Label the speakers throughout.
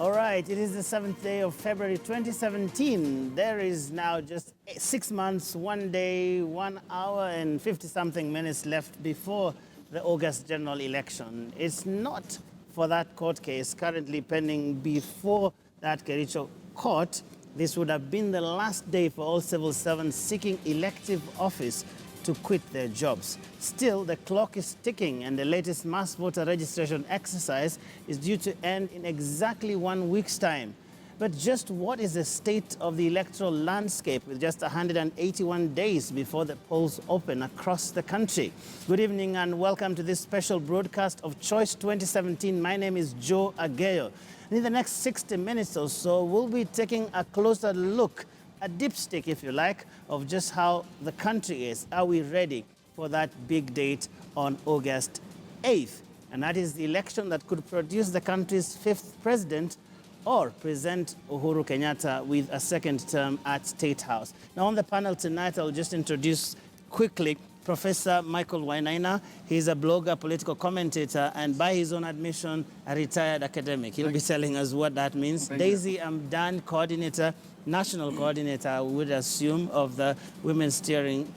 Speaker 1: All right, it is the 7th day of February 2017. There is now just 6 months, 1 day, 1 hour and 50-something minutes left before the August general election. It's not for that court case currently pending before that Kericho court. This would have been the last day for all civil servants seeking elective office to quit their jobs. Still, the clock is ticking and the latest mass voter registration exercise is due to end in exactly 1 week's time. But just what is the state of the electoral landscape with just 181 days before the polls open across the country? Good evening and welcome to this special broadcast of Choice 2017. My name is Joe Ageyo. And in the next 60 minutes or so, we'll be taking a closer look, a dipstick, if you like, of just how the country is. Are we ready for that big date on August 8th? And that is the election that could produce the country's 5th president or present Uhuru Kenyatta with a second term at State House. Now on the panel tonight, I'll just introduce quickly Professor Michael Wainaina. He's a blogger, political commentator, and by his own admission, a retired academic. He'll be telling us what that means. Daisy Amdan, coordinator, national coordinator, I would assume, of the Women's Steering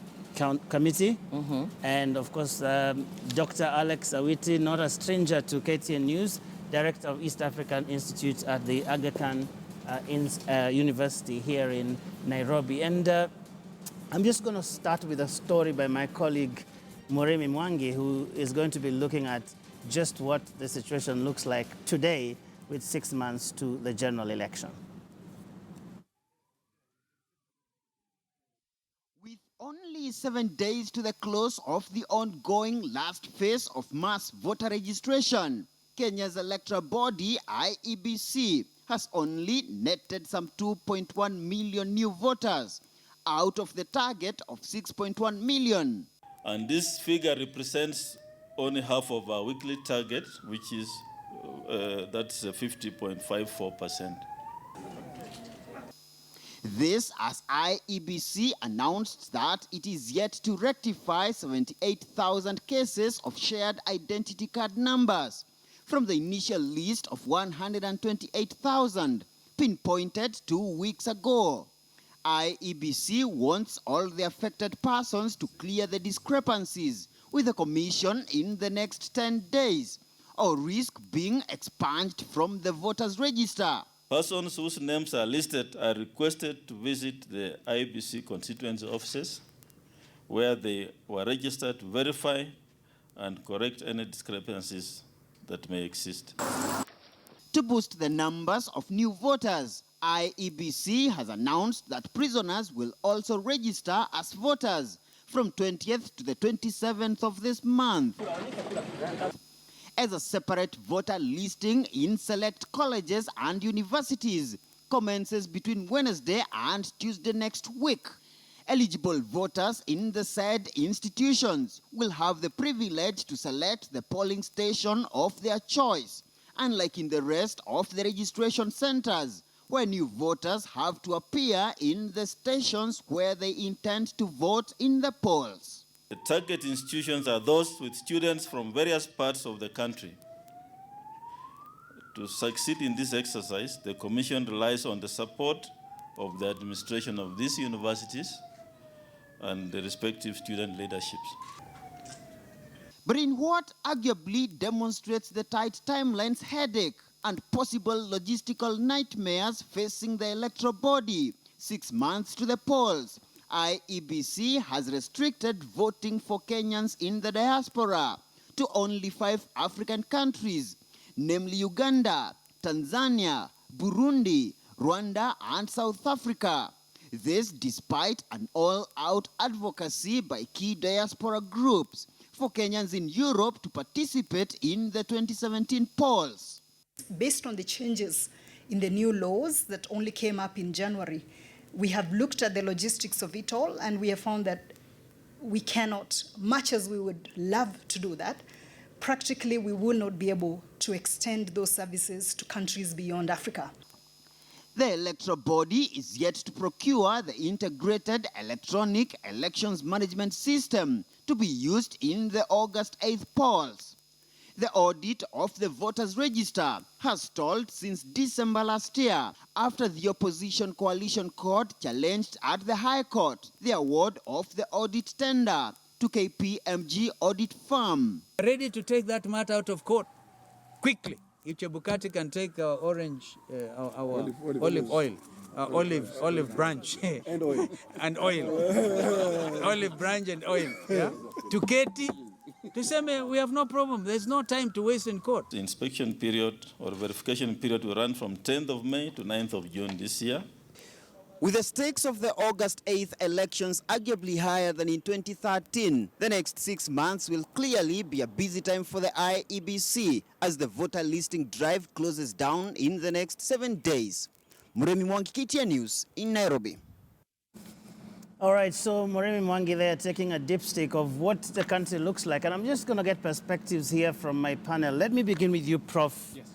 Speaker 1: Committee. And of course, Dr. Alex Awiti, not a stranger to KTN News, director of East African Institute at the Aga Khan University here in Nairobi. And I'm just going to start with a story by my colleague Moremi Mwangi, who is going to be looking at just what the situation looks like today with 6 months to the general election.
Speaker 2: With only 7 days to the close of the ongoing last phase of mass voter registration, Kenya's electoral body, IEBC, has only netted some 2.1 million new voters out of the target of 6.1 million.
Speaker 3: And this figure represents only half of our weekly target, which is that's 50.54%.
Speaker 2: This as IEBC announced that it is yet to rectify 78,000 cases of shared identity card numbers from the initial list of 128,000 pinpointed 2 weeks ago. IEBC wants all the affected persons to clear the discrepancies with the commission in the next 10 days or risk being expunged from the voters register.
Speaker 3: Persons whose names are listed are requested to visit the IEBC constituency offices where they were registered to verify and correct any discrepancies that may exist.
Speaker 2: To boost the numbers of new voters, IEBC has announced that prisoners will also register as voters from 20th to the 27th of this month. As a separate voter listing in select colleges and universities commences between Wednesday and Tuesday next week. Eligible voters in the said institutions will have the privilege to select the polling station of their choice, unlike in the rest of the registration centers, where new voters have to appear in the stations where they intend to vote in the polls.
Speaker 3: The target institutions are those with students from various parts of the country. To succeed in this exercise, the Commission relies on the support of the administration of these universities and the respective student leaderships.
Speaker 2: But in what arguably demonstrates the tight timelines headache and possible logistical nightmares facing the electoral body, 6 months to the polls, IEBC has restricted voting for Kenyans in the diaspora to only 5 African countries, namely Uganda, Tanzania, Burundi, Rwanda, and South Africa. This despite an all-out advocacy by key diaspora groups for Kenyans in Europe to participate in the 2017 polls.
Speaker 4: Based on the changes in the new laws that only came up in January, we have looked at the logistics of it all and we have found that we cannot, much as we would love to do that, practically we will not be able to extend those services to countries beyond Africa.
Speaker 2: The electoral body is yet to procure the integrated electronic elections management system to be used in the August 8th polls. The audit of the voters' register has stalled since December last year after the opposition coalition court challenged at the High Court the award of the audit tender to KPMG audit firm.
Speaker 5: Ready to take that matter out of court quickly. If Chebukati can take our our olive oil, olive branch and oil, olive branch and oil, yeah, to Katie, to say, we have no problem. There's no time to waste in court.
Speaker 3: The inspection period or verification period will run from 10th of May to 9th of June this year.
Speaker 2: With the stakes of the August 8th elections arguably higher than in 2013, the next 6 months will clearly be a busy time for the IEBC as the voter listing drive closes down in the next 7 days. Muremi Mwangi, KTN News in Nairobi.
Speaker 1: All right, so Muremi Mwangi there taking a dipstick of what the country looks like. And I'm just going to get perspectives here from my panel. Let me begin with you, Prof.
Speaker 6: Yes.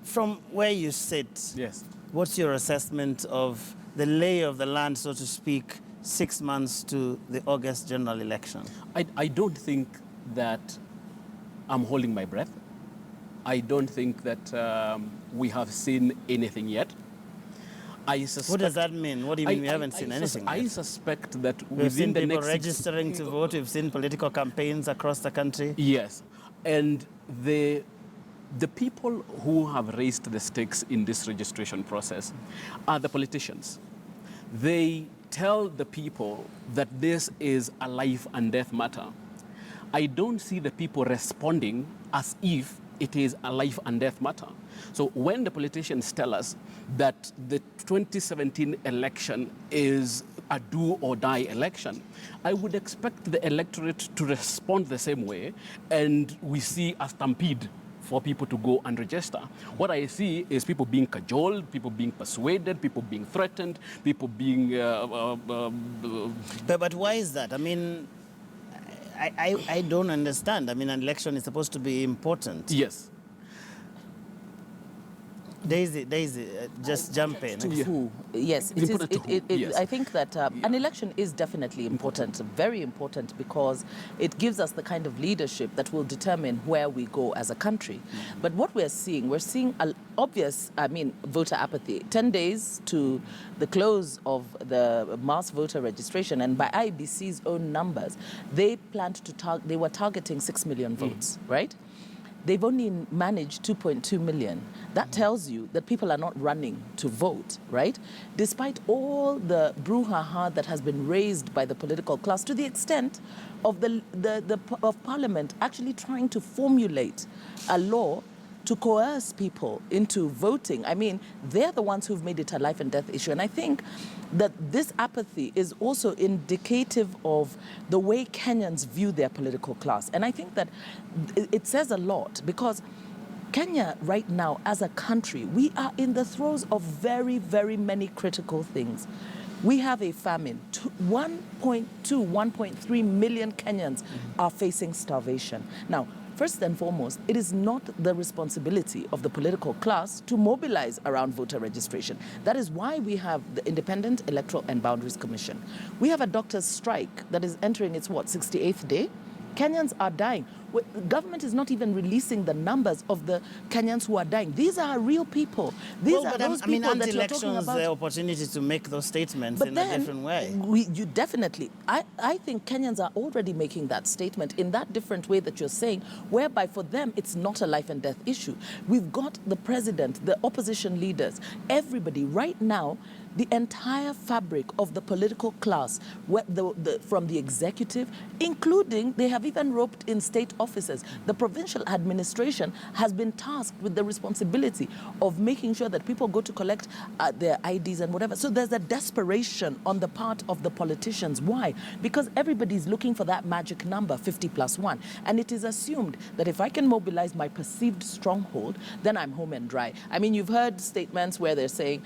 Speaker 1: From where you sit,
Speaker 6: Yes.
Speaker 1: what's your assessment of the lay of the land, so to speak, 6 months to the August general election?
Speaker 6: I don't think that I'm holding my breath. I don't think that we have seen anything yet.
Speaker 1: What does that mean? What do you mean we haven't seen anything
Speaker 6: I
Speaker 1: yet?
Speaker 6: suspect that
Speaker 1: We've
Speaker 6: within
Speaker 1: seen
Speaker 6: the
Speaker 1: people
Speaker 6: next
Speaker 1: registering to vote. We've seen political campaigns across the country.
Speaker 6: Yes, and the people who have raised the stakes in this registration process are the politicians. They tell the people that this is a life and death matter. I don't see the people responding as if it is a life and death matter. So when the politicians tell us that the 2017 election is a do or die election, I would expect the electorate to respond the same way, and we see a stampede for people to go and register. What I see is people being cajoled, people being persuaded, people being threatened, people being...
Speaker 1: But why is that? I mean, I don't understand. I mean, an election is supposed to be important.
Speaker 6: Yes.
Speaker 1: Daisy, just jump in.
Speaker 7: Yes,
Speaker 6: It's important to who? Yes.
Speaker 7: I think that an election is definitely important, very important, because it gives us the kind of leadership that will determine where we go as a country. But what we're seeing an obvious, voter apathy. 10 days to the close of the mass voter registration, and by IBC's own numbers, they were targeting 6 million votes, right? They've only managed 2.2 million. That tells you that people are not running to vote, right? Despite all the brouhaha that has been raised by the political class, to the extent of of Parliament actually trying to formulate a law to coerce people into voting. I mean, they're the ones who've made it a life and death issue. And I think that this apathy is also indicative of the way Kenyans view their political class. And I think that it says a lot, because Kenya right now as a country, we are in the throes of very, very many critical things. We have a famine. 1.3 million Kenyans are facing starvation. Now, first and foremost, it is not the responsibility of the political class to mobilize around voter registration. That is why we have the Independent Electoral and Boundaries Commission. We have a doctor's strike that is entering its, 68th day? Kenyans are dying. The government is not even releasing the numbers of the Kenyans who are dying. These are real people. These are those people that you're talking about.
Speaker 1: The opportunity to make those statements in a different way.
Speaker 7: You definitely. I think Kenyans are already making that statement in that different way that you're saying, whereby for them it's not a life and death issue. We've got the president, the opposition leaders, everybody right now. The entire fabric of the political class, from the executive, including, they have even roped in state officers. The provincial administration has been tasked with the responsibility of making sure that people go to collect their IDs and whatever. So there's a desperation on the part of the politicians. Why? Because everybody's looking for that magic number, 50+1. And it is assumed that if I can mobilize my perceived stronghold, then I'm home and dry. I mean, you've heard statements where they're saying,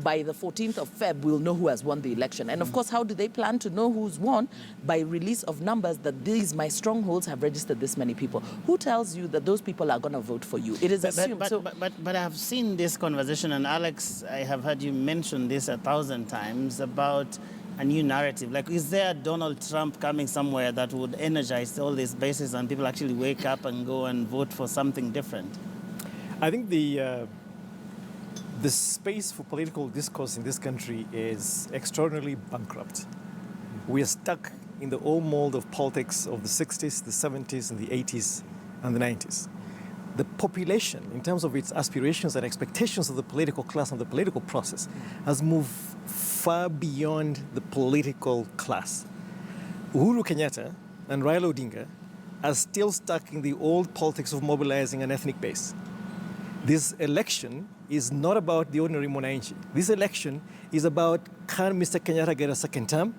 Speaker 7: by the 14th of Feb, we'll know who has won the election. And of course, how do they plan to know who's won? By release of numbers that my strongholds have registered this many people. Who tells you that those people are going to vote for you? It is assumed.
Speaker 1: But I have seen this conversation, and Alex, I have heard you mention this 1,000 times about a new narrative? Like, is there Donald Trump coming somewhere that would energize all these bases and people actually wake up and go and vote for something different?
Speaker 8: I think the space for political discourse in this country is extraordinarily bankrupt. We are stuck in the old mold of politics of the 60s, the 70s, and the 80s, and the 90s. The population, in terms of its aspirations and expectations of the political class and the political process, has moved far beyond the political class. Uhuru Kenyatta and Raila Odinga are still stuck in the old politics of mobilizing an ethnic base. This election is not about the ordinary mwananchi. This election is about, can Mr. Kenyatta get a second term?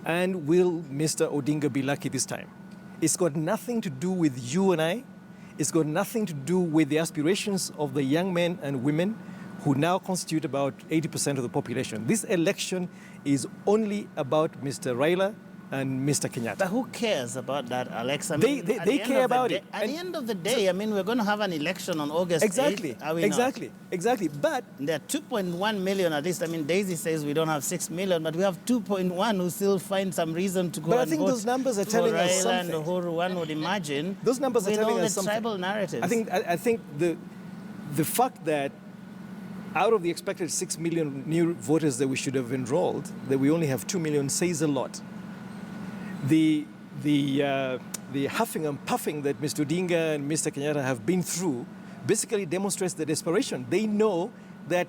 Speaker 8: And will Mr. Odinga be lucky this time? It's got nothing to do with you and I. It's got nothing to do with the aspirations of the young men and women who now constitute about 80% of the population. This election is only about Mr. Raila and Mr. Kenyatta.
Speaker 1: But who cares about that, Alex? I
Speaker 8: They
Speaker 1: mean,
Speaker 8: they care about it.
Speaker 1: At the end of the day, I mean, we're going to have an election on August 8th. Are we not?
Speaker 8: Exactly. But
Speaker 1: there are 2.1 million at least. I mean, Daisy says we don't have 6 million, but we have 2.1 who still find some reason to go and vote.
Speaker 8: I think those numbers are telling us something.
Speaker 1: And Uhuru, one would imagine.
Speaker 8: Those numbers are telling us something.
Speaker 1: With all the tribal narratives.
Speaker 8: I think the fact that out of the expected 6 million new voters that we should have enrolled, that we only have 2 million says a lot. The huffing and puffing that Mr. Odinga and Mr. Kenyatta have been through basically demonstrates the desperation. They know that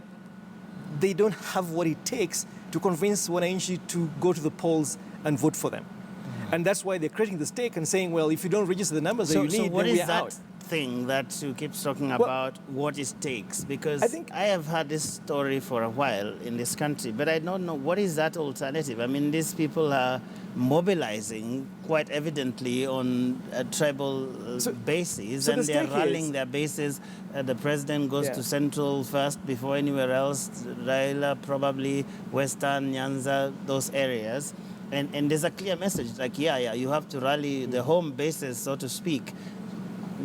Speaker 8: they don't have what it takes to convince wananchi to go to the polls and vote for them. And that's why they're creating the stake and saying, well, if you don't register the numbers that you need, then we are out.
Speaker 1: Thing that you keep talking about, what it takes, because I have had this story for a while in this country, but I don't know what is that alternative. I mean, these people are mobilizing quite evidently on tribal bases, and they're rallying their bases. The president goes to Central first before anywhere else. Raila probably Western, Nyanza, those areas. And there's a clear message, like, you have to rally the home bases, so to speak.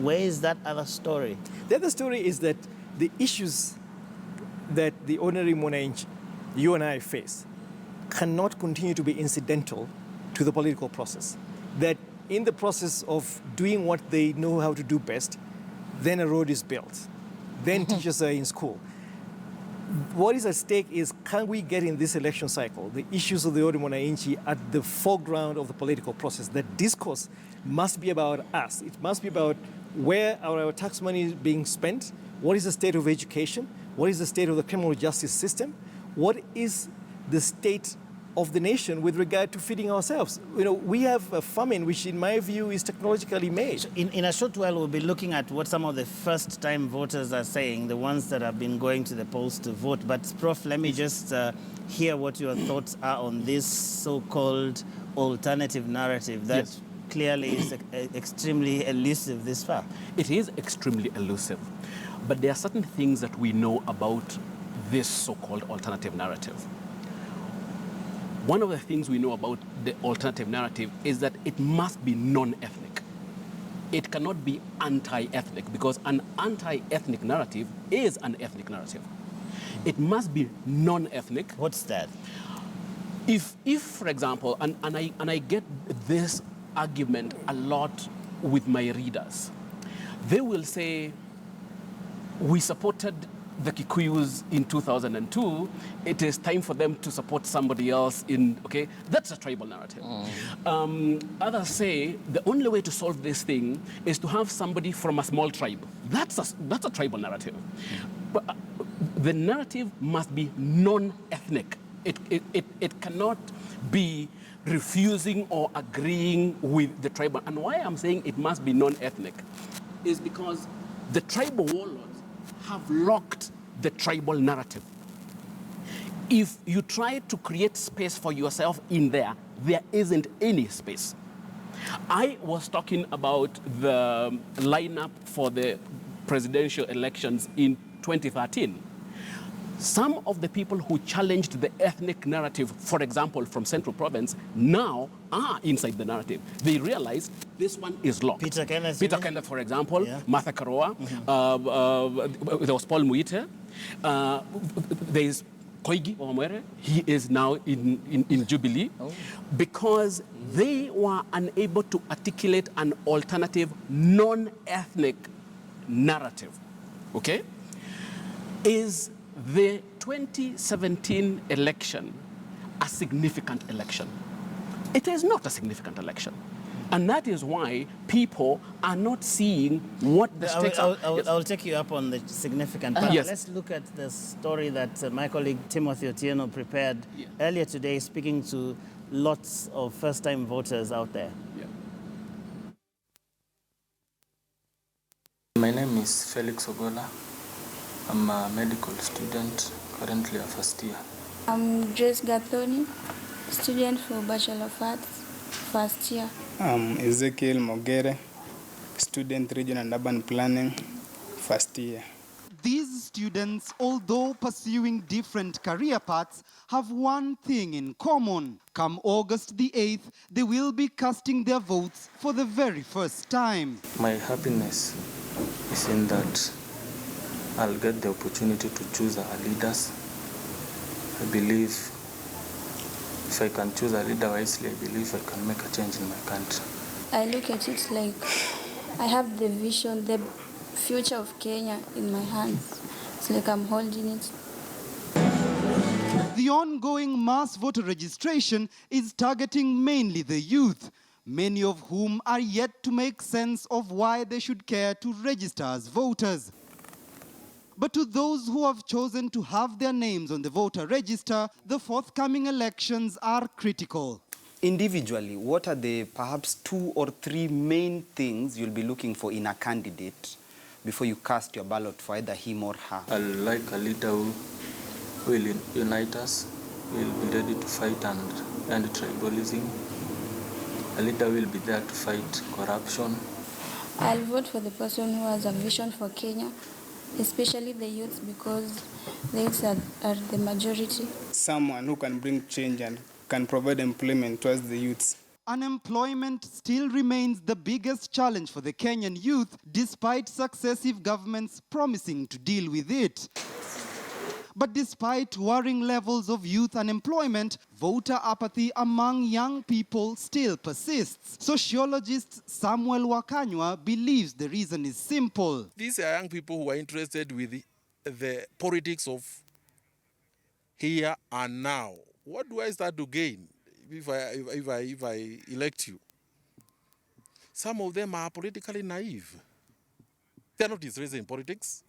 Speaker 1: Where is that other story?
Speaker 8: The other story is that the issues that the ordinary mwananchi, you and I face, cannot continue to be incidental to the political process. That in the process of doing what they know how to do best, then a road is built, then teachers are in school. What is at stake is, can we get in this election cycle the issues of the ordinary mwananchi at the foreground of the political process? That discourse must be about us. It must be about where our tax money is being spent, what is the state of education, what is the state of the criminal justice system, what is the state of the nation with regard to feeding ourselves. You know, we have a famine which, in my view, is technologically made.
Speaker 1: So in a short while, we'll be looking at what some of the first-time voters are saying, the ones that have been going to the polls to vote. But, Prof, let me just hear what your thoughts are on this so-called alternative narrative that clearly is extremely elusive this far.
Speaker 6: It is extremely elusive. But there are certain things that we know about this so-called alternative narrative. One of the things we know about the alternative narrative is that it must be non-ethnic. It cannot be anti-ethnic, because an anti-ethnic narrative is an ethnic narrative. It must be non-ethnic.
Speaker 1: What's that?
Speaker 6: If for example, and I get this argument a lot with my readers, they will say, we supported the Kikuyus in 2002, it is time for them to support somebody else okay? That's a tribal narrative. Others say the only way to solve this thing is to have somebody from a small tribe. That's a tribal narrative. But the narrative must be non-ethnic. It cannot be refusing or agreeing with the tribal. And why I'm saying it must be non-ethnic is because the tribal warlords have locked the tribal narrative. If you try to create space for yourself in there isn't any space. I was talking about the lineup for the presidential elections in 2013. Some of the people who challenged the ethnic narrative, for example, from Central Province, now are inside the narrative. They realize this one is locked.
Speaker 1: Peter Kenneth,
Speaker 6: for example, Martha Karua, there was Paul Muite, there is Koigi Wamwere, he is now in Jubilee, because they were unable to articulate an alternative non-ethnic narrative. Okay? Is the 2017 election a significant election? It is not a significant election. And that is why people are not seeing what the stakes are.
Speaker 1: I'll take you up on the significant part.
Speaker 6: Yes.
Speaker 1: Let's look at the story that my colleague Timothy Otieno prepared earlier today, speaking to lots of first-time voters out there.
Speaker 6: Yeah.
Speaker 9: My name is Felix Ogola. I'm a medical student, currently a first year.
Speaker 10: I'm Grace Gathoni, student for Bachelor of Arts, first year.
Speaker 11: I'm Ezekiel Mogere, student region and urban planning, first year.
Speaker 2: These students, although pursuing different career paths, have one thing in common. Come August the 8th, they will be casting their votes for the very first time.
Speaker 9: My happiness is in that I'll get the opportunity to choose our leaders. I believe if I can choose a leader wisely, I believe I can make a change in my country.
Speaker 10: I look at it like I have the vision, the future of Kenya in my hands. It's like I'm holding it.
Speaker 2: The ongoing mass voter registration is targeting mainly the youth, many of whom are yet to make sense of why they should care to register as voters. But to those who have chosen to have their names on the voter register, the forthcoming elections are critical.
Speaker 12: Individually, what are the perhaps 2 or 3 main things you'll be looking for in a candidate before you cast your ballot for either him or her?
Speaker 9: I like a leader who will unite us, who will be ready to fight and end tribalism. A leader will be there to fight corruption.
Speaker 10: I'll vote for the person who has a vision for Kenya, especially the youths, because the youths are the majority.
Speaker 11: Someone who can bring change and can provide employment towards the youths.
Speaker 2: Unemployment still remains the biggest challenge for the Kenyan youth, despite successive governments promising to deal with it. But despite worrying levels of youth unemployment, voter apathy among young people still persists. Sociologist Samuel Wakanywa believes the reason is simple.
Speaker 13: These are young people who are interested with the politics of here and now. What do I start to gain if I elect you? Some of them are politically naive. They're not interested in politics.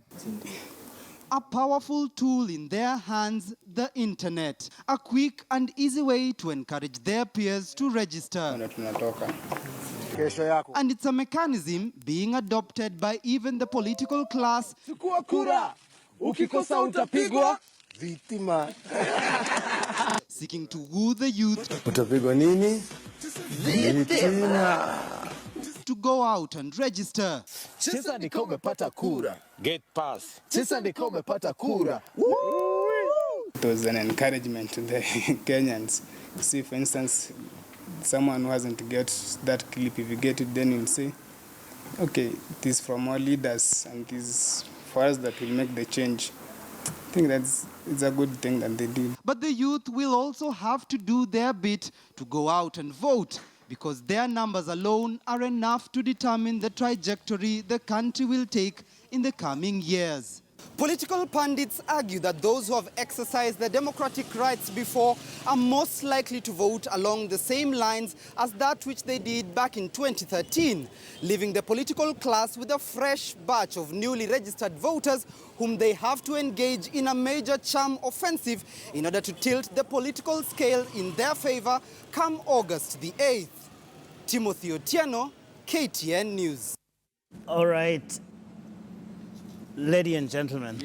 Speaker 2: A powerful tool in their hands, the internet. A quick and easy way to encourage their peers to register. And it's a mechanism being adopted by even the political class. Seeking to woo the youth to go out and register.
Speaker 14: Get pass.
Speaker 11: It was an encouragement to the Kenyans. See, for instance, someone who hasn't got that clip, if you get it, then you'll say, okay, it is from our leaders, and it is for us that will make the change. I think it's a good thing that they did.
Speaker 2: But the youth will also have to do their bit to go out and vote, because their numbers alone are enough to determine the trajectory the country will take in the coming years. Political pundits argue that those who have exercised their democratic rights before are most likely to vote along the same lines as that which they did back in 2013, leaving the political class with a fresh batch of newly registered voters whom they have to engage in a major charm offensive in order to tilt the political scale in their favor come August the 8th. Timothy Otieno, KTN News.
Speaker 1: All right. Lady and gentlemen,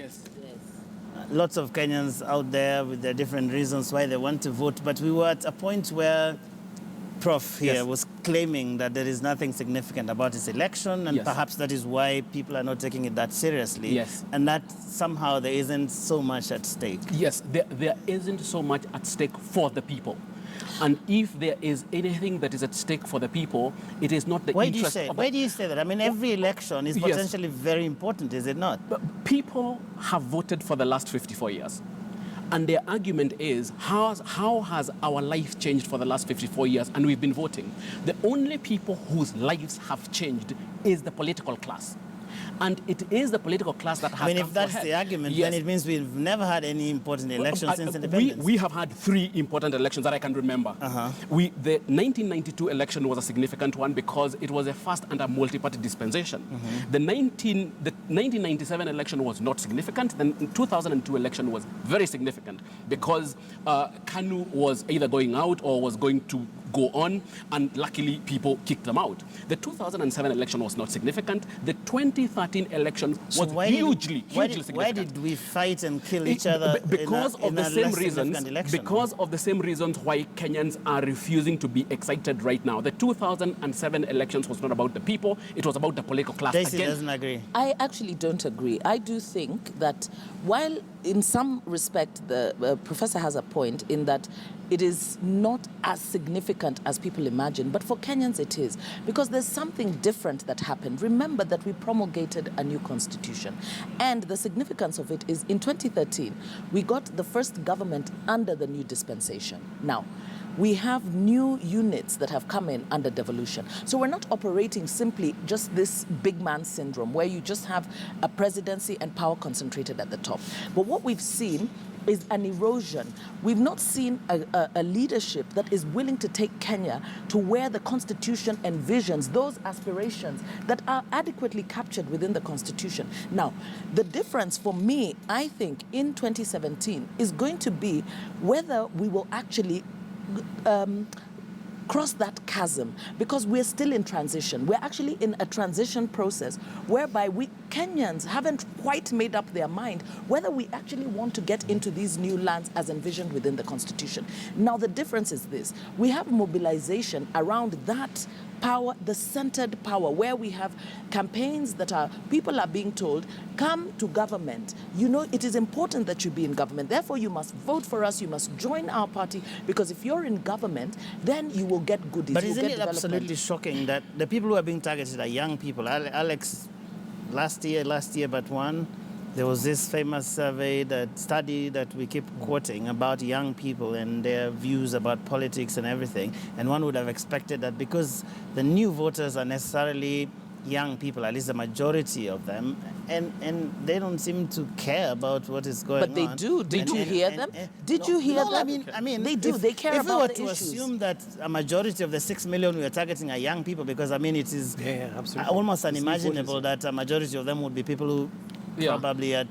Speaker 1: lots of Kenyans out there with their different reasons why they want to vote, but we were at a point where Prof here was claiming that there is nothing significant about this election, and perhaps that is why people are not taking it that seriously, and that somehow there isn't so much at stake.
Speaker 6: Yes, there isn't so much at stake for the people. And if there is anything that is at stake for the people, it is not the interest of...
Speaker 1: Why do you say that? I mean, every election is potentially very important, is it not?
Speaker 6: But people have voted for the last 54 years. And their argument is, how has our life changed for the last 54 years? And we've been voting. The only people whose lives have changed is the political class. And it is the political class that has
Speaker 1: I mean,
Speaker 6: come
Speaker 1: if that's
Speaker 6: ahead.
Speaker 1: the argument,
Speaker 6: Yes.
Speaker 1: then it means we've never had any important elections since independence.
Speaker 6: We have had 3 important elections that I can remember. The 1992 election was a significant one because it was a first under multi-party dispensation. The 1997 election was not significant. The 2002 election was very significant because KANU was either going out or was going to go on, and luckily people kicked them out. The 2007 election was not significant. The 2013 election was hugely significant.
Speaker 1: Why did we fight and kill each other
Speaker 6: because
Speaker 1: in a less significant election?
Speaker 6: Because of the same reasons why Kenyans are refusing to be excited right now. The 2007 elections was not about the people, it was about the political class.
Speaker 1: Daisy doesn't agree.
Speaker 7: I actually don't agree. I do think that while in some respect the professor has a point in that it is not as significant as people imagine, but for Kenyans it is, because there's something different that happened. Remember that we promulgated a new constitution, and the significance of it is in 2013, we got the first government under the new dispensation. Now, we have new units that have come in under devolution. So we're not operating simply just this big man syndrome where you just have a presidency and power concentrated at the top. But what we've seen is an erosion. We've not seen a leadership that is willing to take Kenya to where the Constitution envisions those aspirations that are adequately captured within the Constitution. Now, the difference for me, I think, in 2017 is going to be whether we will actually cross that chasm, because we're still in transition. We're actually in a transition process whereby we Kenyans haven't quite made up their mind whether we actually want to get into these new lands as envisioned within the Constitution. Now, the difference is this. We have mobilization around that power, the centered power, where we have campaigns that are, people are being told, come to government. You know, it is important that you be in government. Therefore, you must vote for us. You must join our party, because if you're in government, then you will get goodies.
Speaker 1: But isn't it absolutely shocking that the people who are being targeted are young people? Alex, last year but one, there was this famous study that we keep quoting about young people and their views about politics and everything. And one would have expected that because the new voters are necessarily young people, at least the majority of them, and they don't seem to care about what is going on.
Speaker 7: But they do. Did you hear them? Did you hear them?
Speaker 1: I mean,
Speaker 7: they do. They care about the issues.
Speaker 1: If we were to assume that a majority of the 6 million we are targeting are young people, because I mean, it is almost unimaginable that a majority of them would be people who probably are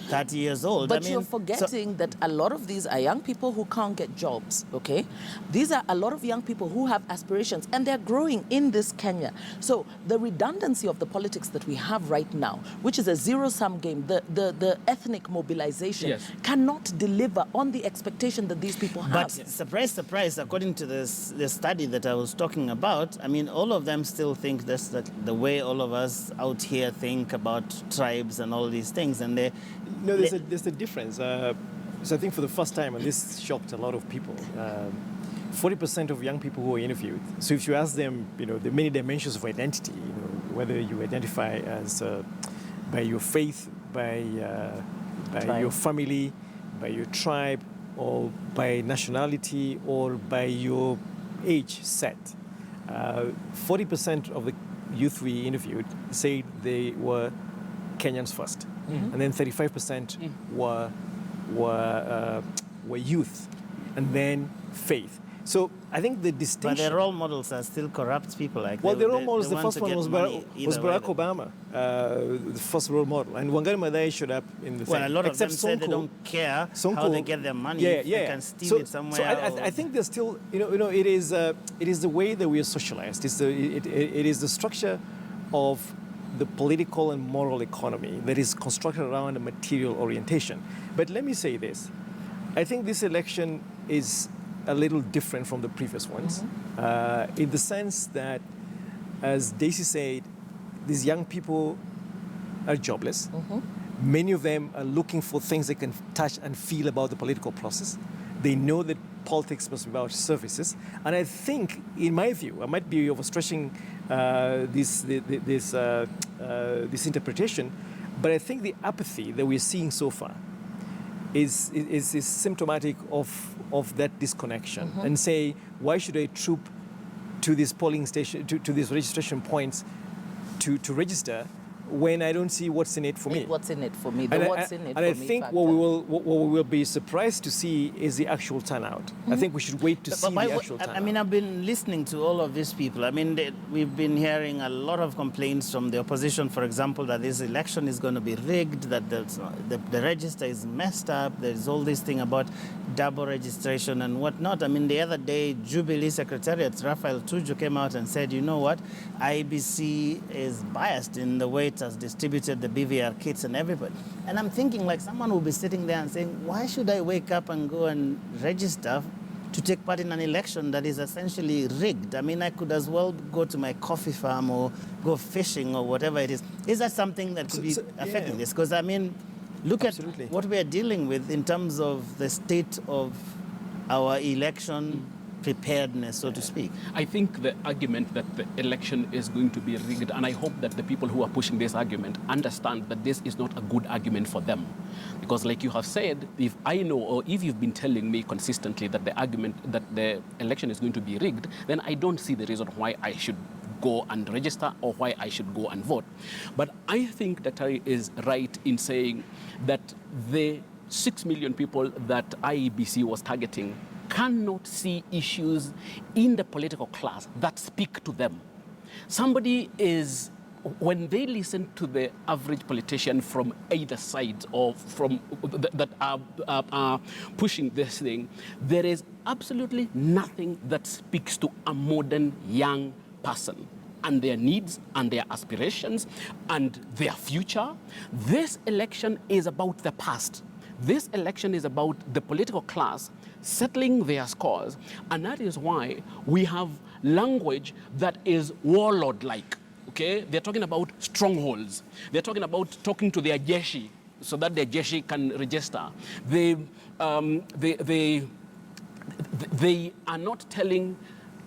Speaker 1: 30 years old.
Speaker 7: But you're forgetting that a lot of these are young people who can't get jobs, okay? These are a lot of young people who have aspirations, and they're growing in this Kenya. So the redundancy of the politics that we have right now, which is a zero-sum game, the ethnic mobilization cannot deliver on the expectation that these people have.
Speaker 1: But surprise, surprise, according to the study that I was talking about, I mean, all of them still think that's the way all of us out here think about tribes and all these things, and they...
Speaker 8: No, there's a difference. So I think for the first time, and this shocked a lot of people, 40% of young people who were interviewed. So if you ask them, you know, the many dimensions of identity, you know, whether you identify as by your faith, by your family, by your tribe, or by nationality, or by your age set, 40% of the youth we interviewed said they were Kenyans first. And then 35% were youth, and then faith. So I think the distinction...
Speaker 1: But their role models are still corrupt people. Like
Speaker 8: their role models, the first one was Barack Obama, the first role model. And Wangari Maathai showed up in the thing.
Speaker 1: Well, a lot of them say they don't care how they get their money. They can steal it somewhere.
Speaker 8: So I think there's still, it is the way that we are socialized. It is the structure of the political and moral economy that is constructed around a material orientation. But let me say this. I think this election is a little different from the previous ones, in the sense that, as Daisy said, these young people are jobless. Many of them are looking for things they can touch and feel about the political process. They know that politics must be about services. And I think, in my view, I might be overstretching this interpretation, but I think the apathy that we're seeing so far is symptomatic of that disconnection, and say, why should I troop to this polling station, to these registration points to register, when I don't see what's in it for me?
Speaker 7: What's in it for me? The
Speaker 8: And
Speaker 7: what's in it for
Speaker 8: I
Speaker 7: me
Speaker 8: think
Speaker 7: factor.
Speaker 8: what we will be surprised to see is the actual turnout. I think we should wait to see the actual turnout.
Speaker 1: I mean, I've been listening to all of these people. I mean, we've been hearing a lot of complaints from the opposition, for example, that this election is going to be rigged, that the register is messed up. There's all this thing about double registration and whatnot. I mean, the other day, Jubilee Secretariat, Raphael Tuju, came out and said, you know what, IEBC is biased in the way it has distributed the BVR kits and everybody. And I'm thinking, like, someone will be sitting there and saying, why should I wake up and go and register to take part in an election that is essentially rigged? I mean, I could as well go to my coffee farm or go fishing or whatever it is. Is that something that could be affecting this? Because, I mean, look
Speaker 8: Absolutely.
Speaker 1: at what we are dealing with in terms of the state of our election preparedness, so to speak.
Speaker 6: I think the argument that the election is going to be rigged, and I hope that the people who are pushing this argument understand that this is not a good argument for them. Because like you have said, if I know, or if you've been telling me consistently that the argument that the election is going to be rigged, then I don't see the reason why I should go and register or why I should go and vote. But I think that I is right in saying that the 6 million people that IEBC was targeting cannot see issues in the political class that speak to them. Somebody is, when they listen to the average politician from either side or from that are pushing this thing, there is absolutely nothing that speaks to a modern young person and their needs and their aspirations and their future. This election is about the past. This election is about the political class settling their scores, and that is why we have language that is warlord-like. Okay, they're talking about strongholds. They're talking about talking to their jeshi so that their jeshi can register. They are not telling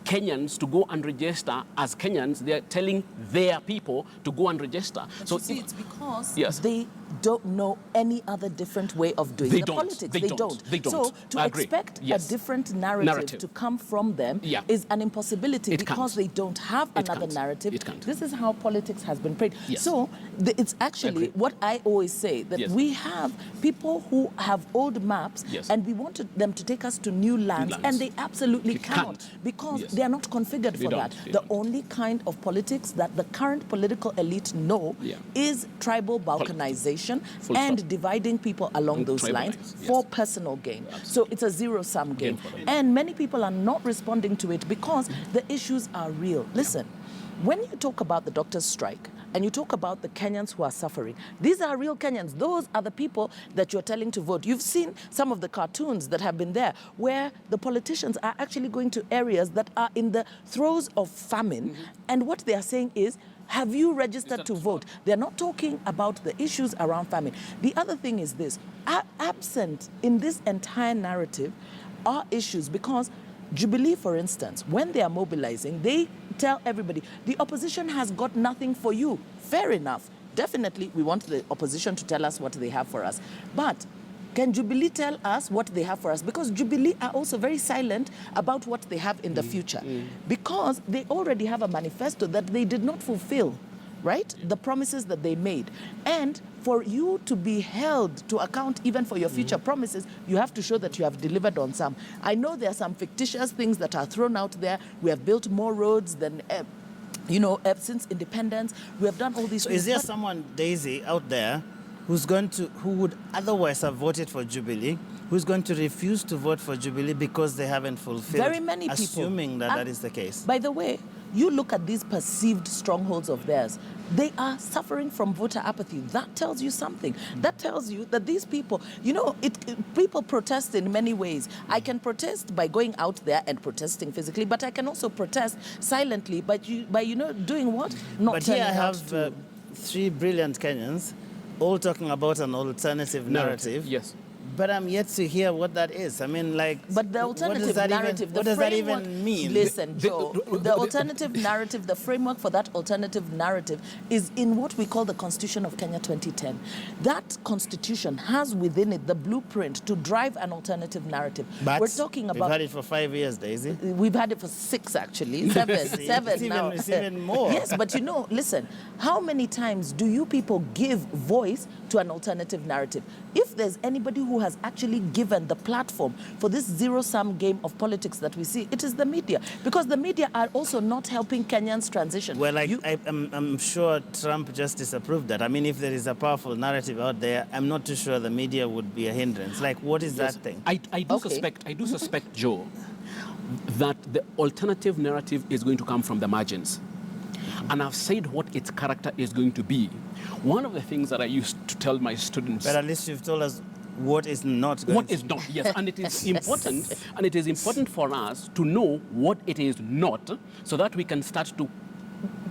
Speaker 6: Kenyans to go and register as Kenyans. They're telling their people to go and register.
Speaker 7: But
Speaker 6: So
Speaker 7: you see, it's because
Speaker 6: yes.
Speaker 7: they don't know any other different way of doing
Speaker 6: They
Speaker 7: the
Speaker 6: don't.
Speaker 7: politics.
Speaker 6: They don't. They don't.
Speaker 7: So to
Speaker 6: I agree.
Speaker 7: expect
Speaker 6: Yes.
Speaker 7: a different narrative to come from them is an impossibility because they don't have another narrative.
Speaker 6: It can't.
Speaker 7: This is how politics has been played.
Speaker 6: Yes.
Speaker 7: So it's actually what I always say, that
Speaker 6: Yes.
Speaker 7: we have people who have old maps
Speaker 6: Yes.
Speaker 7: and we wanted them to take us to new lands, and they absolutely cannot
Speaker 6: can't.
Speaker 7: because
Speaker 6: Yes.
Speaker 7: they are not configured
Speaker 6: They
Speaker 7: for
Speaker 6: don't.
Speaker 7: that.
Speaker 6: They
Speaker 7: The
Speaker 6: don't.
Speaker 7: only kind of politics that the current political elite know is tribal balkanization
Speaker 6: Full
Speaker 7: and
Speaker 6: stop.
Speaker 7: dividing people along those
Speaker 6: Tribalize,
Speaker 7: lines
Speaker 6: yes.
Speaker 7: for personal gain. So it's a zero-sum game.
Speaker 6: for them.
Speaker 7: And many people are not responding to it because the issues are real. Listen, when you talk about the doctors' strike and you talk about the Kenyans who are suffering, these are real Kenyans. Those are the people that you're telling to vote. You've seen some of the cartoons that have been there where the politicians are actually going to areas that are in the throes of famine. And what they are saying is, have you registered to vote? They're not talking about the issues around famine. The other thing is this, absent in this entire narrative are issues because Jubilee, for instance, when they are mobilizing, they tell everybody, the opposition has got nothing for you. Fair enough. Definitely, we want the opposition to tell us what they have for us. But can Jubilee tell us what they have for us? Because Jubilee are also very silent about what they have in the future. Because they already have a manifesto that they did not fulfill, right? The promises that they made. And for you to be held to account even for your future promises, you have to show that you have delivered on some. I know there are some fictitious things that are thrown out there. We have built more roads than since independence. We have done all these
Speaker 1: So
Speaker 7: things.
Speaker 1: is there someone, Daisy, out there who would otherwise have voted for Jubilee, who's going to refuse to vote for Jubilee because they haven't fulfilled?
Speaker 7: Very many people.
Speaker 1: Assuming that that is the case.
Speaker 7: By the way, you look at these perceived strongholds of theirs, they are suffering from voter apathy. That tells you something. That tells you that these people, people protest in many ways. I can protest by going out there and protesting physically, but I can also protest silently by doing what? Not
Speaker 1: But here I
Speaker 7: turning out
Speaker 1: have
Speaker 7: to...
Speaker 1: 3 brilliant Kenyans all talking about an alternative narrative.
Speaker 6: Yes.
Speaker 1: But I'm yet to hear what that is. I mean, like,
Speaker 7: But the alternative narrative,
Speaker 1: what does that even mean?
Speaker 7: Listen, Joe, the alternative narrative, the framework for that alternative narrative is in what we call the Constitution of Kenya 2010. That constitution has within it the blueprint to drive an alternative narrative.
Speaker 1: But
Speaker 7: we're talking about...
Speaker 1: we've had it for 5 years, Daisy.
Speaker 7: We've had it for 6, actually. 7
Speaker 1: it's
Speaker 7: now.
Speaker 1: It's even more.
Speaker 7: Yes, but you know, listen, how many times do you people give voice to an alternative narrative? If there's anybody who has actually given the platform for this zero-sum game of politics that we see, it is the media. Because the media are also not helping Kenyans transition.
Speaker 1: Well, I'm sure Trump just disapproved that. I mean, if there is a powerful narrative out there, I'm not too sure the media would be a hindrance. Like, what is that thing?
Speaker 6: I do suspect, Joe, that the alternative narrative is going to come from the margins. And I've said what its character is going to be. One of the things that I used to tell my students...
Speaker 1: But at least you've told us what is not going
Speaker 6: What is not, yes. And it is important, and it is important for us to know what it is not, so that we can start to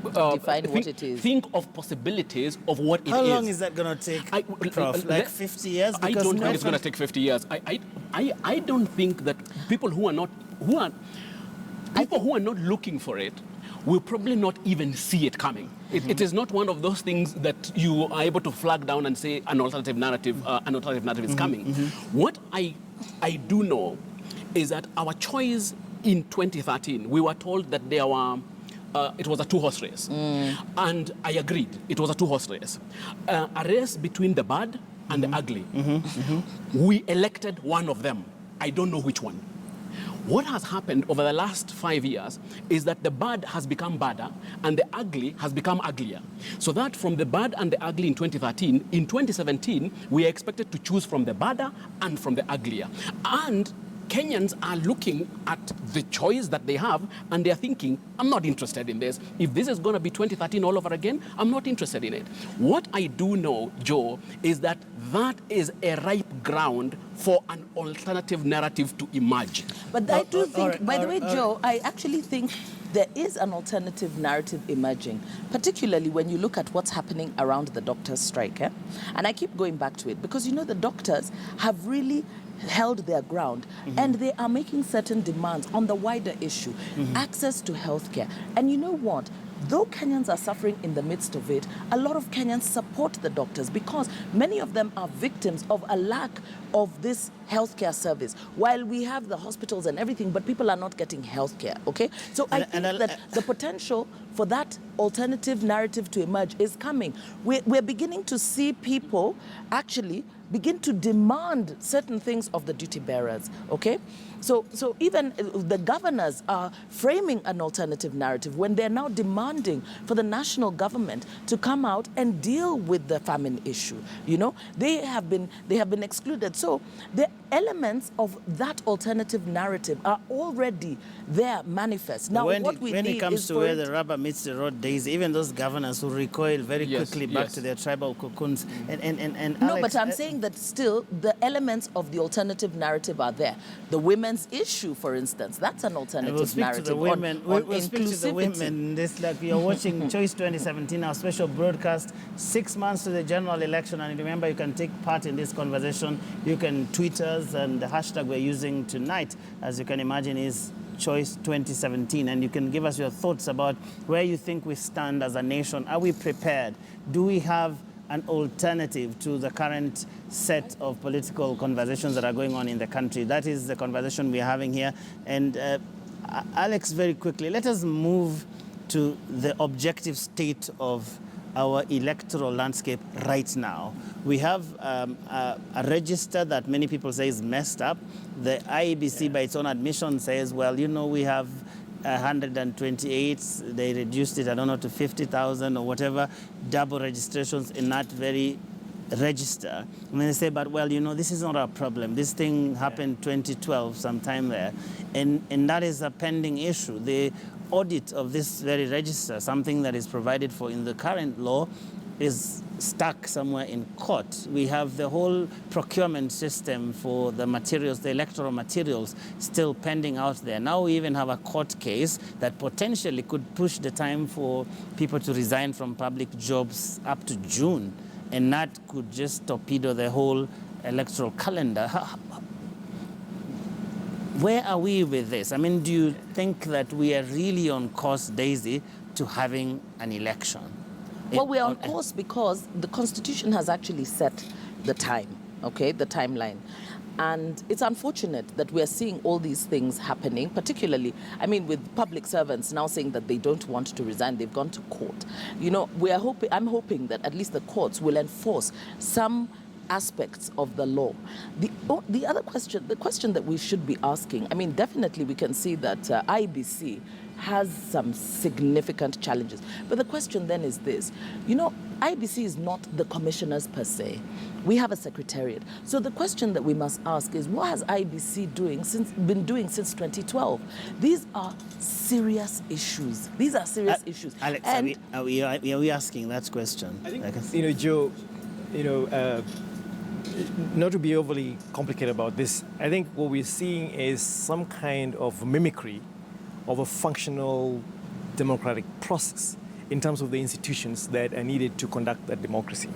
Speaker 7: define what it is.
Speaker 6: Think of possibilities of what it is.
Speaker 1: How long is that going to take, Prof? Like 50 years?
Speaker 6: I don't think it's going to take 50 years. I don't think that people who are not looking for it will probably not even see it coming. It is not one of those things that you are able to flag down and say an alternative narrative is coming. What I do know is that our choice in 2013, we were told that there were it was a two-horse race. And I agreed, it was a two-horse race. A race between the bad and the ugly. We elected one of them. I don't know which one. What has happened over the last 5 years is that the bad has become badder and the ugly has become uglier. So that from the bad and the ugly in 2013, in 2017, we are expected to choose from the badder and from the uglier. And Kenyans are looking at the choice that they have and they're thinking, I'm not interested in this. If this is going to be 2013 all over again, I'm not interested in it. What I do know, Joe, is that that is a ripe ground for an alternative narrative to emerge.
Speaker 7: But I do think, by the way, Joe, I actually think there is an alternative narrative emerging, particularly when you look at what's happening around the doctors' strike. And I keep going back to it because, you know, the doctors have really held their ground and they are making certain demands on the wider issue, access to healthcare. And you know what? Though Kenyans are suffering in the midst of it, a lot of Kenyans support the doctors because many of them are victims of a lack of this healthcare service. While we have the hospitals and everything, but people are not getting healthcare, okay? So I think that the potential for that alternative narrative to emerge is coming. We're beginning to see people actually begin to demand certain things of the duty bearers, okay? So even the governors are framing an alternative narrative when they're now demanding for the national government to come out and deal with the famine issue. You know, they have been excluded. So the elements of that alternative narrative are already there manifest. Now, when
Speaker 1: it comes to where the rubber meets the road, Days, even those governors who recoil very quickly back to their tribal cocoons. And
Speaker 7: no,
Speaker 1: Alex,
Speaker 7: but I'm saying that still the elements of the alternative narrative are there. The women's issue, for instance, that's an alternative narrative.
Speaker 1: To the women. We'll speak to the women. This, like, you're watching Choice 2017, our special broadcast, 6 months to the general election. And remember, you can take part in this conversation. You can tweet us, and the hashtag we're using tonight, as you can imagine, is Choice 2017. And you can give us your thoughts about where you think we stand as a nation. Are we prepared? Do we have an alternative to the current set of political conversations that are going on in the country? That is the conversation we're having here. And Alex, very quickly, let us move to the objective state of our electoral landscape right now. We have a register that many people say is messed up. The IEBC, by its own admission, says, well, you know, we have 128, they reduced it, I don't know, to 50,000 or whatever, double registrations in that very register. And they say, but well, you know, this is not our problem. This thing happened 2012, sometime there. And that is a pending issue. The audit of this very register, something that is provided for in the current law, is stuck somewhere in court. We have the whole procurement system for the materials, the electoral materials, still pending out there. Now we even have a court case that potentially could push the time for people to resign from public jobs up to June. And that could just torpedo the whole electoral calendar. Where are we with this? I mean, do you think that we are really on course, Daisy, to having an election?
Speaker 7: Well, we are on course because the Constitution has actually set the time, okay, the timeline. And it's unfortunate that we are seeing all these things happening, particularly, I mean, with public servants now saying that they don't want to resign, they've gone to court. You know, I'm hoping that at least the courts will enforce some aspects of the law. The other question, the question that we should be asking, I mean, definitely we can see that IBC has some significant challenges. But the question then is this, you know, IBC is not the commissioners per se. We have a secretariat. So the question that we must ask is, what has IBC been doing since 2012? These are serious issues. These are serious issues.
Speaker 1: Alex,
Speaker 7: and
Speaker 1: are we asking that question?
Speaker 8: I think, Joe, not to be overly complicated about this, I think what we're seeing is some kind of mimicry of a functional democratic process in terms of the institutions that are needed to conduct that democracy.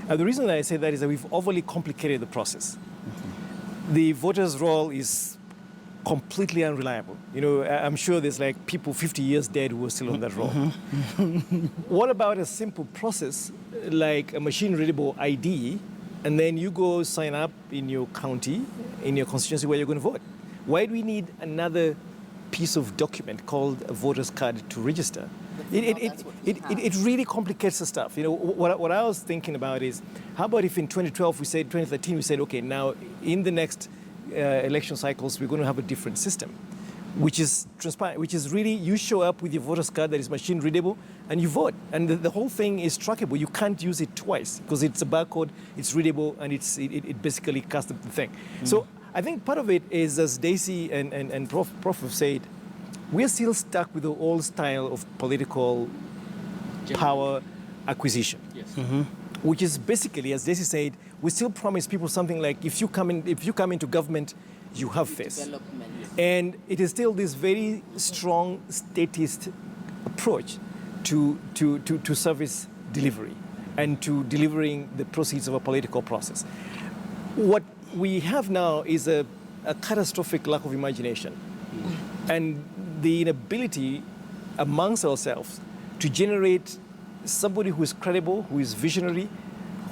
Speaker 8: The reason that I say that is that we've overly complicated the process. Mm-hmm. The voters' roll is completely unreliable. I'm sure there's like people 50 years dead who are still on that roll. Mm-hmm. What about a simple process like a machine-readable ID, and then you go sign up in your county, in your constituency where you're going to vote? Why do we need another piece of document called a voter's card to register? It really complicates the stuff. What I was thinking about is, how about if in 2013 we said, okay, now in the next election cycles we're going to have a different system, which is transparent, which is really you show up with your voter's card that is machine readable and you vote, and the whole thing is trackable. You can't use it twice because it's a barcode, it's readable, and it basically casts the thing. Mm. So I think part of it is, as Daisy and Prof have said, we are still stuck with the old style of political power acquisition. Yes. Mm-hmm. Which is basically, as Daisy said, we still promise people something like, if you come into government, you have this. And it is still this very strong statist approach to service delivery and to delivering the proceeds of a political process. What we have now is a catastrophic lack of imagination and the inability amongst ourselves to generate somebody who is credible, who is visionary,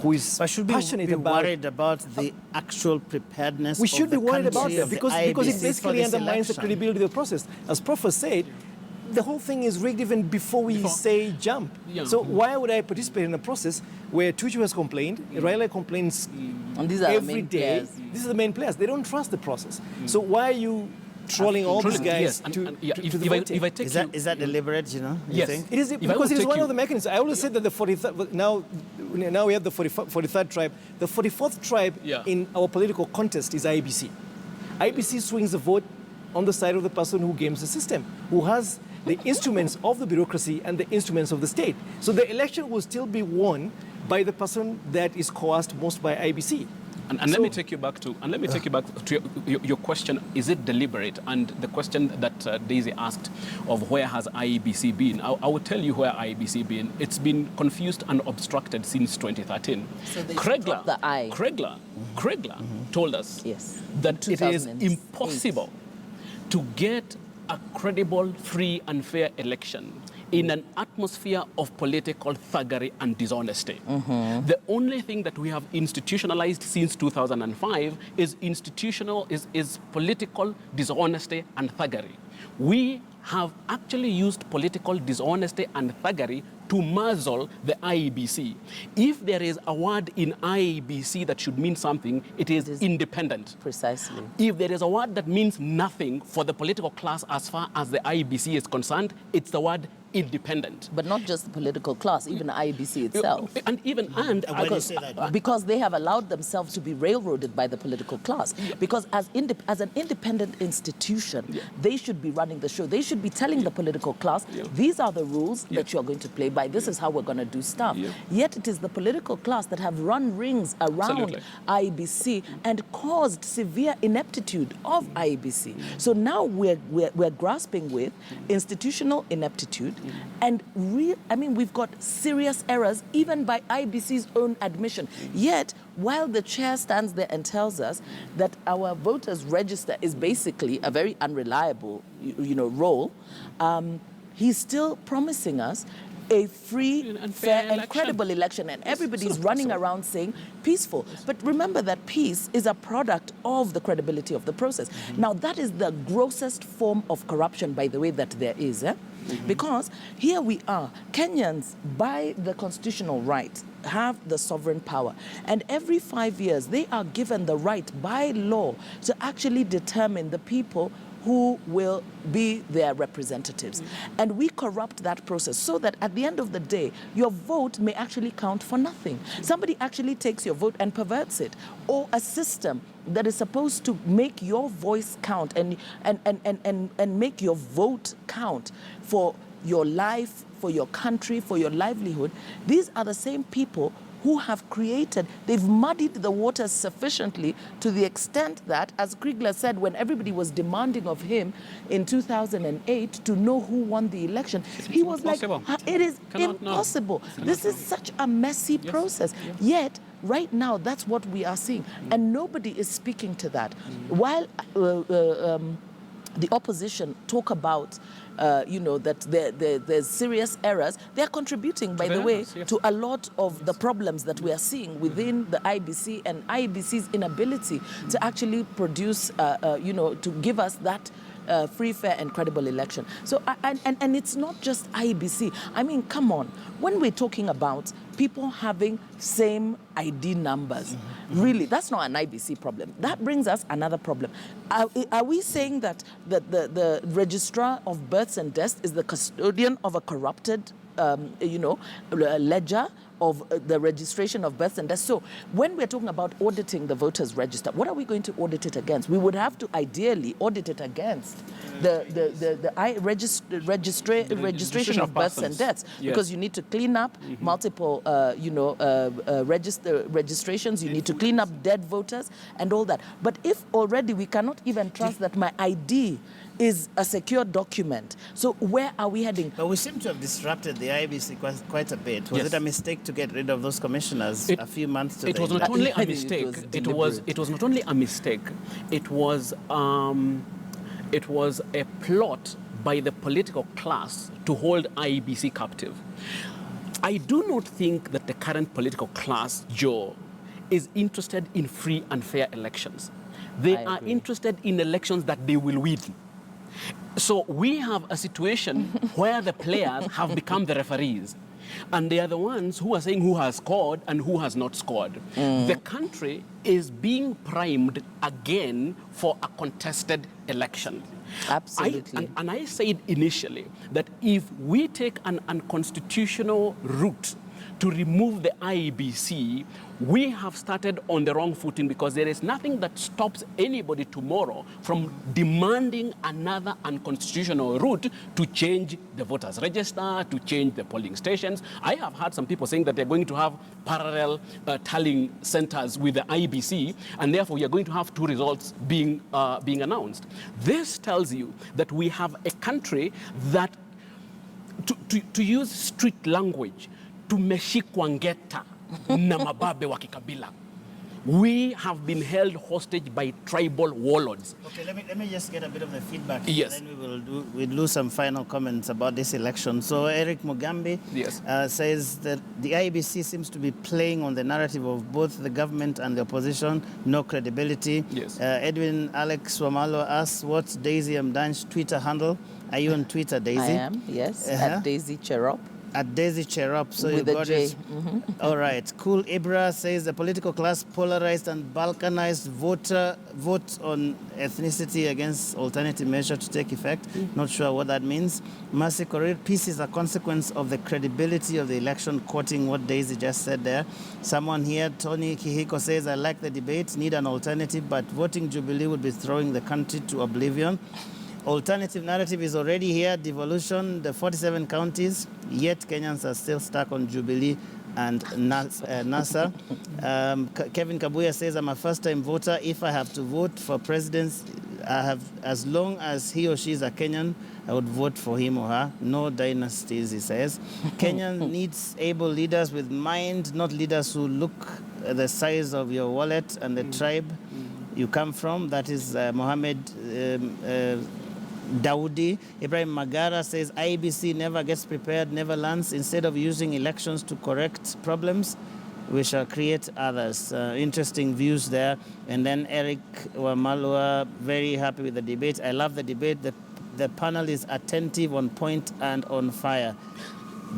Speaker 8: who is passionate about...
Speaker 1: worried about the actual preparedness
Speaker 8: We should be worried about that because it basically undermines the
Speaker 1: election.
Speaker 8: credibility of the process. As Prof has said, the whole thing is rigged even before we say jump. Yeah. So why would I participate in a process where Tuju has complained, Raila complains every day? These are the main players. They don't trust the process. So why are you trolling all these guys to the voting?
Speaker 1: Is that deliberate, you
Speaker 8: Yes.
Speaker 1: think?
Speaker 8: It is, because it is one of the mechanisms. I always said that the 43rd, now we have the 43rd tribe. The 44th tribe in our political contest is IBC. IBC swings the vote on the side of the person who games the system, who has the instruments of the bureaucracy and the instruments of the state. So the election will still be won by the person that is coerced most by IBC.
Speaker 6: And let me take you back to your question. Is it deliberate? And the question that Daisy asked of where has IEBC been? I will tell you where IEBC been. It's been confused and obstructed since 2013.
Speaker 7: So they dropped the I.
Speaker 6: Kregler told us that it is impossible to get a credible, free and fair election in an atmosphere of political thuggery and dishonesty. Mm-hmm. The only thing that we have institutionalized since 2005 is political dishonesty and thuggery. We have actually used political dishonesty and thuggery to muzzle the IEBC. If there is a word in IEBC that should mean something, it is independent.
Speaker 7: Precisely.
Speaker 6: If there is a word that means nothing for the political class as far as the IEBC is concerned, it's the word independent.
Speaker 7: But not just the political class, even the IEBC itself. Because they have allowed themselves to be railroaded by the political class. Yeah. Because as an independent institution, they should be running the show. They should be telling the political class, these are the rules that you're going to play by. This is how we're going to do stuff. Yeah. Yet it is the political class that have run rings around IEBC and caused severe ineptitude of IEBC. So now we're grasping with institutional ineptitude, And we've got serious errors, even by IBC's own admission. Yet, while the chair stands there and tells us that our voters register is basically a very unreliable, role, he's still promising us a free, fair, and credible election. And everybody's running around saying peaceful. But remember that peace is a product of the credibility of the process. Now, that is the grossest form of corruption, by the way, that there is. Because here we are, Kenyans, by the constitutional right, have the sovereign power. And every 5 years, they are given the right by law to actually determine the people who will be their representatives. And we corrupt that process so that at the end of the day, your vote may actually count for nothing. Somebody actually takes your vote and perverts it. Or a system that is supposed to make your voice count and make your vote count for your life, for your country, for your livelihood. These are the same people who have they've muddied the waters sufficiently to the extent that, as Kriegler said, when everybody was demanding of him in 2008 to know who won the election, he was like, it is impossible. This is such a messy process. Yet, right now, that's what we are seeing. And nobody is speaking to that. While the opposition talk about that there's serious errors, they're contributing, by the way, to a lot of the problems that we are seeing within the IBC and IBC's inability to actually produce, to give us that free, fair, and credible election. So, and it's not just IBC. I mean, come on. When we're talking about people having same ID numbers, really, that's not an IBC problem. That brings us another problem. Are we saying that the registrar of births and deaths is the custodian of a corrupted, ledger of the registration of births and deaths? So when we're talking about auditing the voters' register, what are we going to audit it against? We would have to ideally audit it against the registration of births and deaths, because you need to clean up multiple, registrations. You need to clean up dead voters and all that. But if already we cannot even trust that my ID is a secure document, so where are we heading?
Speaker 1: But we seem to have disrupted the IBC quite a bit. Was it a mistake to get rid of those commissioners a few months to
Speaker 6: It was not only a mistake. It was not only a mistake. It was a plot by the political class to hold IEBC captive. I do not think that the current political class, Joe, is interested in free and fair elections. They are interested in elections that they will win. So we have a situation where the players have become the referees. And they are the ones who are saying who has scored and who has not scored. The country is being primed again for a contested election.
Speaker 7: Absolutely.
Speaker 6: And I said initially that if we take an unconstitutional route to remove the IEBC, we have started on the wrong footing, because there is nothing that stops anybody tomorrow from demanding another unconstitutional route to change the voters' register, to change the polling stations. I have heard some people saying that they're going to have parallel tallying centers with the IEBC, and therefore we are going to have two results being announced. This tells you that we have a country that, to use street language, tumeshikwa ngeta na mababe wa kikabila. We have been held hostage by tribal warlords.
Speaker 1: Okay, let me just get a bit of the feedback.
Speaker 6: Yes.
Speaker 1: And then we'll do some final comments about this election. So Eric Mugambi says that the IEBC seems to be playing on the narrative of both the government and the opposition, no credibility.
Speaker 6: Yes.
Speaker 1: Edwin Alex Wamalo asks, what's Daisy Mdan's Twitter handle? Are you on Twitter, Daisy?
Speaker 7: I am, yes, at Daisy Cherop.
Speaker 1: At Daisy Cherop, so
Speaker 7: with
Speaker 1: you got
Speaker 7: J.
Speaker 1: it. All right. Cool. Ibra says the political class polarized and balkanized vote on ethnicity against alternative measure to take effect. Not sure what that means. Mercy Korir, peace is a consequence of the credibility of the election, quoting what Daisy just said there. Someone here, Tony Kihiko, says, I like the debate, need an alternative, but voting Jubilee would be throwing the country to oblivion. Alternative narrative is already here, devolution, the 47 counties, yet Kenyans are still stuck on Jubilee and NASA. Kevin Kabuya says, I'm a first-time voter. If I have to vote for president, as long as he or she is a Kenyan, I would vote for him or her. No dynasties, he says. Kenya needs able leaders with mind, not leaders who look the size of your wallet and the tribe you come from. That is Mohammed Daudi. Ibrahim Magara says IEBC never gets prepared, never learns. Instead of using elections to correct problems, we shall create others. Interesting views there. And then Eric Wamalwa, very happy with the debate. I love the debate. The panel is attentive, on point, and on fire.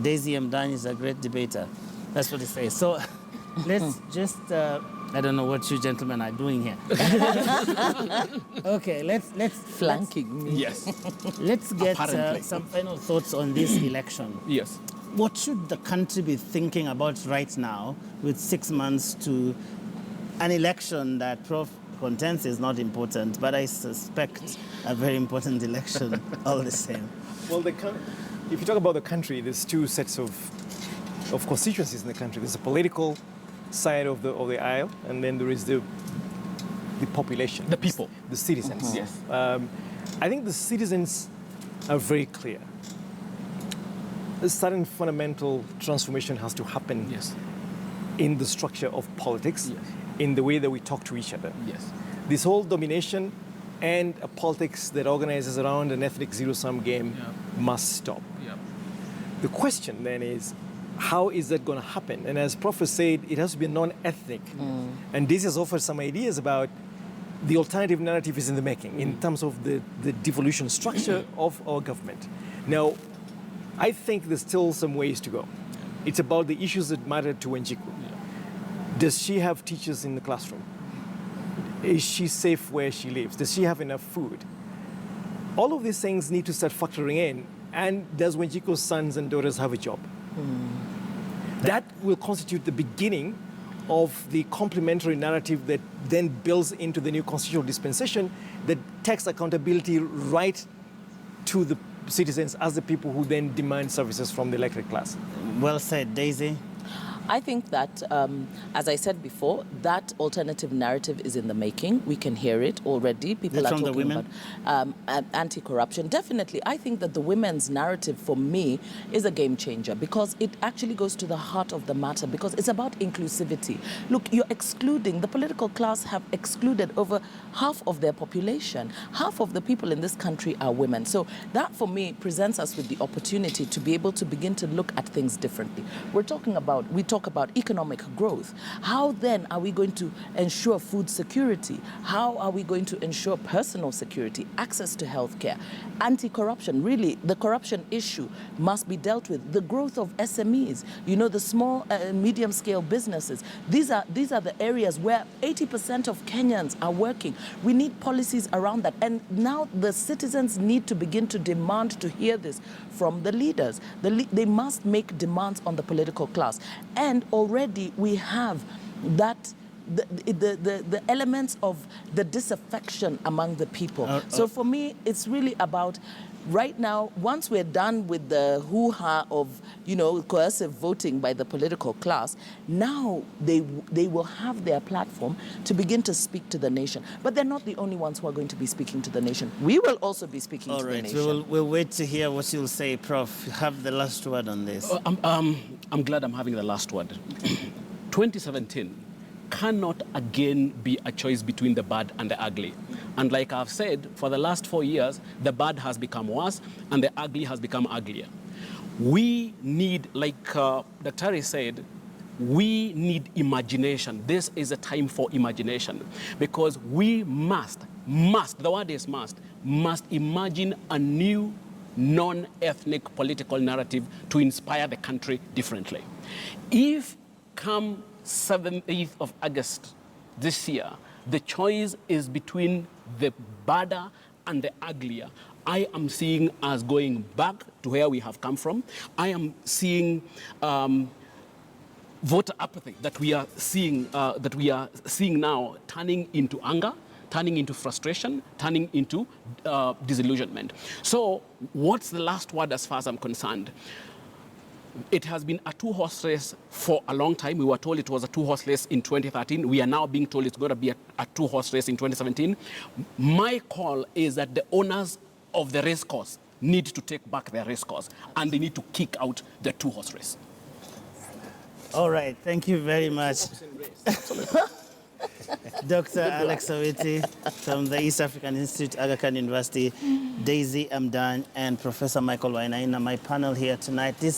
Speaker 1: Daisy Mdani is a great debater. That's what he says. So let's just, I don't know what you gentlemen are doing here. Okay, let's
Speaker 7: flanking me.
Speaker 6: Yes.
Speaker 1: Let's get some final thoughts on this election.
Speaker 6: Yes.
Speaker 1: What should the country be thinking about right now with 6 months to an election that Prof contends is not important, but I suspect a very important election all the same?
Speaker 8: Well, if you talk about the country, there's two sets of constituencies in the country. There's the political side of the aisle, and then there is the population.
Speaker 6: The people.
Speaker 8: The citizens.
Speaker 6: Yes.
Speaker 8: I think the citizens are very clear. A certain fundamental transformation has to happen in the structure of politics, in the way that we talk to each other.
Speaker 6: Yes.
Speaker 8: This whole domination and a politics that organizes around an ethnic zero-sum game must stop. The question then is, how is that going to happen? And as Prof said, it has to be non-ethnic. And this has offered some ideas about the alternative narrative is in the making in terms of the devolution structure of our government. Now, I think there's still some ways to go. It's about the issues that matter to Wanjiku. Does she have teachers in the classroom? Is she safe where she lives? Does she have enough food? All of these things need to start factoring in. And does Wanjiku's sons and daughters have a job? That will constitute the beginning of the complementary narrative that then builds into the new constitutional dispensation that takes accountability right to the citizens as the people who then demand services from the elected class.
Speaker 1: Well said, Daisy.
Speaker 7: I think that, as I said before, that alternative narrative is in the making. We can hear it already. People are talking about anti-corruption. Definitely, I think that the women's narrative, for me, is a game changer because it actually goes to the heart of the matter because it's about inclusivity. Look, you're excluding, the political class have excluded over half of their population. Half of the people in this country are women. So that, for me, presents us with the opportunity to be able to begin to look at things differently. We talk about economic growth. How then are we going to ensure food security? How are we going to ensure personal security, access to healthcare? Anti-corruption, really, the corruption issue must be dealt with. The growth of SMEs, you know, the small and medium-scale businesses. These are the areas where 80% of Kenyans are working. We need policies around that. And now the citizens need to begin to demand to hear this from the leaders. They must make demands on the political class. And already we have that the elements of the disaffection among the people. So for me, it's really about right now, once we're done with the hoo-ha of, you know, coercive voting by the political class, now they will have their platform to begin to speak to the nation. But they're not the only ones who are going to be speaking to the nation. We will also be speaking to the nation.
Speaker 1: All right, we'll wait to hear what you'll say, Prof. Have the last word on this.
Speaker 6: I'm glad I'm having the last word. 2017 cannot again be a choice between the bad and the ugly. And like I've said, for the last 4 years, the bad has become worse and the ugly has become uglier. We need, like Dr. said, we need imagination. This is a time for imagination because we must, the word is must imagine a new non-ethnic political narrative to inspire the country differently. If come 7th of August this year, the choice is between the badder and the uglier, I am seeing us going back to where we have come from. I am seeing voter apathy that we are seeing now turning into anger, turning into frustration, turning into disillusionment. So what's the last word as far as I'm concerned? It has been a two-horse race for a long time. We were told it was a two-horse race in 2013. We are now being told it's going to be a two-horse race in 2017. My call is that the owners of the race course need to take back their race course, and they need to kick out the two-horse race.
Speaker 1: All right, thank you very much. Dr. Alex Awiti from the East African Institute, Aga Khan University, Daisy Amdan, and Professor Michael Wainaina, my panel here tonight. This